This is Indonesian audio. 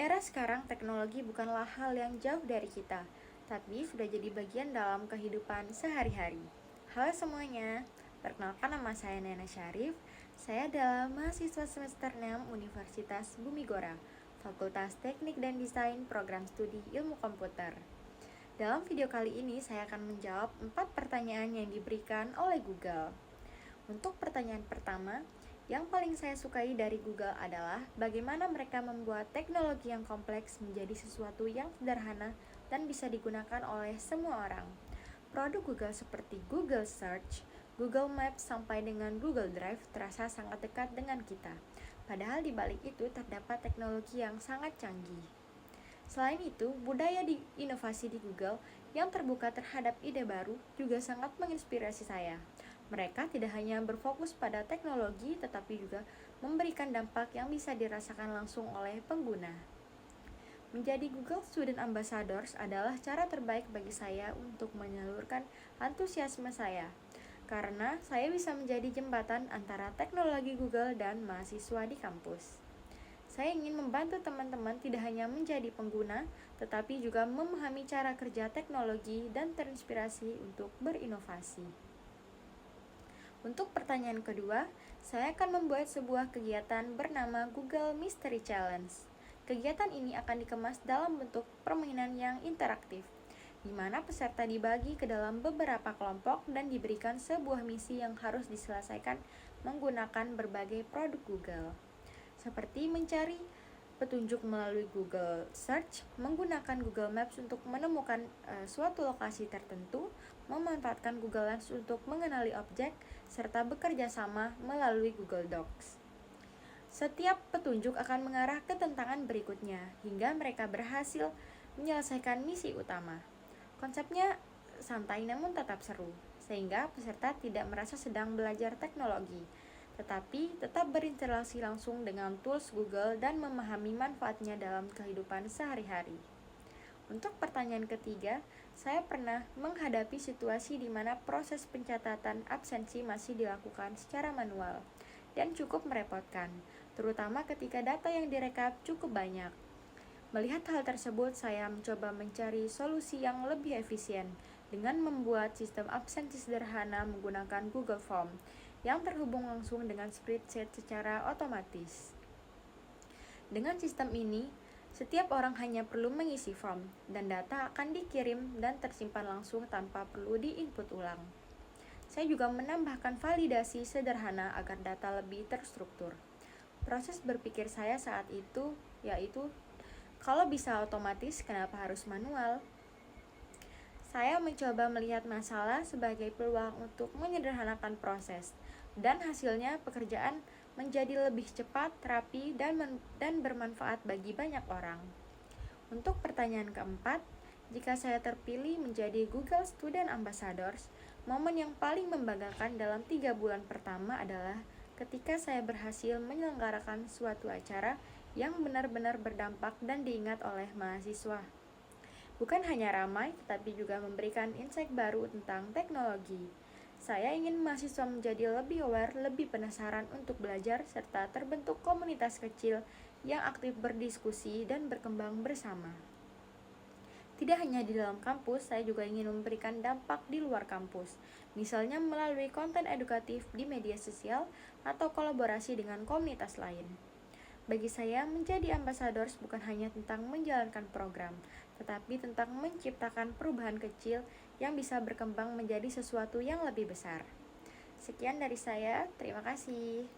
era sekarang, teknologi bukanlah hal yang jauh dari kita, tapi sudah jadi bagian dalam kehidupan sehari-hari. Halo semuanya, perkenalkan nama saya Nena Syarif. Saya adalah mahasiswa semester 6 Universitas Bumi Gora, Fakultas Teknik dan Desain Program Studi Ilmu Komputer. Dalam video kali ini, saya akan menjawab 4 pertanyaan yang diberikan oleh Google. Untuk pertanyaan pertama, yang paling saya sukai dari Google adalah bagaimana mereka membuat teknologi yang kompleks menjadi sesuatu yang sederhana dan bisa digunakan oleh semua orang. Produk Google seperti Google Search, Google Maps, sampai dengan Google Drive terasa sangat dekat dengan kita. Padahal di balik itu terdapat teknologi yang sangat canggih. Selain itu, budaya inovasi di Google yang terbuka terhadap ide baru juga sangat menginspirasi saya. Mereka tidak hanya berfokus pada teknologi, tetapi juga memberikan dampak yang bisa dirasakan langsung oleh pengguna. Menjadi Google Student Ambassadors adalah cara terbaik bagi saya untuk menyalurkan antusiasme saya, karena saya bisa menjadi jembatan antara teknologi Google dan mahasiswa di kampus. Saya ingin membantu teman-teman tidak hanya menjadi pengguna, tetapi juga memahami cara kerja teknologi dan terinspirasi untuk berinovasi. Untuk pertanyaan kedua, saya akan membuat sebuah kegiatan bernama Google Mystery Challenge. Kegiatan ini akan dikemas dalam bentuk permainan yang interaktif, di mana peserta dibagi ke dalam beberapa kelompok dan diberikan sebuah misi yang harus diselesaikan menggunakan berbagai produk Google, seperti mencari petunjuk melalui Google Search, menggunakan Google Maps untuk menemukan suatu lokasi tertentu, memanfaatkan Google Lens untuk mengenali objek, serta bekerja sama melalui Google Docs. Setiap petunjuk akan mengarah ke tantangan berikutnya, hingga mereka berhasil menyelesaikan misi utama. Konsepnya santai namun tetap seru, sehingga peserta tidak merasa sedang belajar teknologi, tetapi tetap berinteraksi langsung dengan tools Google dan memahami manfaatnya dalam kehidupan sehari-hari. Untuk pertanyaan ketiga, saya pernah menghadapi situasi di mana proses pencatatan absensi masih dilakukan secara manual dan cukup merepotkan, terutama ketika data yang direkap cukup banyak. Melihat hal tersebut, saya mencoba mencari solusi yang lebih efisien dengan membuat sistem absensi sederhana menggunakan Google Form yang terhubung langsung dengan spreadsheet secara otomatis. Dengan sistem ini, setiap orang hanya perlu mengisi form, dan data akan dikirim dan tersimpan langsung tanpa perlu diinput ulang. Saya juga menambahkan validasi sederhana agar data lebih terstruktur. Proses berpikir saya saat itu yaitu, kalau bisa otomatis, kenapa harus manual? Saya mencoba melihat masalah sebagai peluang untuk menyederhanakan proses, dan hasilnya pekerjaan menjadi lebih cepat, rapi, dan bermanfaat bagi banyak orang. Untuk pertanyaan keempat, jika saya terpilih menjadi Google Student Ambassadors, momen yang paling membanggakan dalam 3 bulan pertama adalah ketika saya berhasil menyelenggarakan suatu acara yang benar-benar berdampak dan diingat oleh mahasiswa. Bukan hanya ramai, tetapi juga memberikan insight baru tentang teknologi. Saya ingin mahasiswa menjadi lebih aware, lebih penasaran untuk belajar, serta terbentuk komunitas kecil yang aktif berdiskusi dan berkembang bersama. Tidak hanya di dalam kampus, saya juga ingin memberikan dampak di luar kampus, misalnya melalui konten edukatif di media sosial atau kolaborasi dengan komunitas lain. Bagi saya, menjadi ambassadors bukan hanya tentang menjalankan program, tetapi tentang menciptakan perubahan kecil yang bisa berkembang menjadi sesuatu yang lebih besar. Sekian dari saya, terima kasih.